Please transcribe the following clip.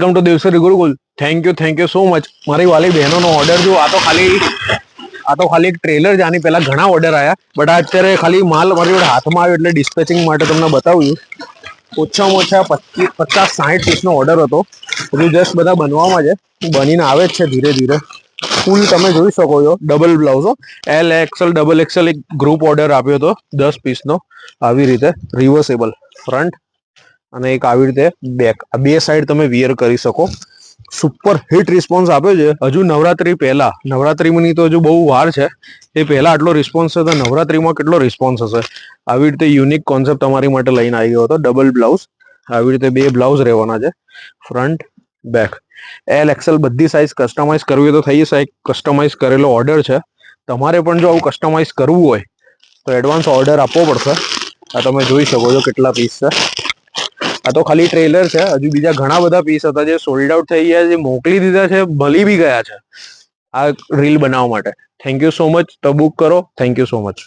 Welcome to Devsari Gurukul. Thank you so much. મારી વાલી બહેનોનો order જો આ તો ખાલી એક ટ્રેલર છે. આની પહેલા ઘણા ઓર્ડર આવ્યા, બટ આ અત્યારે ખાલી માલ મારી જોડે હાથમાં આવ્યો એટલે ડિસ્પેચિંગ માટે તમને બતાવું છું. ઓછામાં ઓછા 50-60 પીસનો ઓર્ડર હતો. હજુ જસ્ટ બધા બનવામાં છે, બનીને આવે જ છે ધીરે ધીરે. ફૂલ તમે જોઈ શકો છો, ડબલ બ્લાઉઝો એલ એક્સએલ ડબલ એક્સએલ એક ગ્રુપ ઓર્ડર આપ્યો હતો 10 પીસનો. આવી રીતે રિવર્સેબલ ફ્રન્ટ અને એક આવી રીતે બેક, આ બે સાઈડ તમે વિયર કરી શકો. સુપર હિટ રિસ્પોન્સ આપ્યો છે. હજુ નવરાત્રી પહેલા, નવરાત્રીની તો હજુ બહુ વાર છે, એ પહેલા આટલો રિસ્પોન્સ છે તો નવરાત્રીમાં કેટલો રિસ્પોન્સ હશે. આવી રીતે યુનિક કોન્સેપ્ટ તમારી માટે લઈને આવી ગયો હતો. ડબલ બ્લાઉઝ, આવી રીતે બે બ્લાઉઝ રહેવાના છે, ફ્રન્ટ બેક. એલ એક્સએલ બધી સાઇઝ કસ્ટમાઇઝ કરવી તો થઈ જશે. એક કસ્ટમાઇઝ કરેલો ઓર્ડર છે. તમારે પણ જો આવું કસ્ટમાઇઝ કરવું હોય તો એડવાન્સ ઓર્ડર આપવો પડશે. આ તમે જોઈ શકો છો કેટલા પીસ છે. આ તો ખાલી ટ્રેલર છે, હજુ બીજા ઘણા બધા પીસ હતા જે સોલ્ડ આઉટ થઈ ગયા, જે મોકલી દીધા છે, મળી બી ગયા છે આ રીલ બનાવવા માટે. Thank you so much. તો બુક કરો. Thank you so much.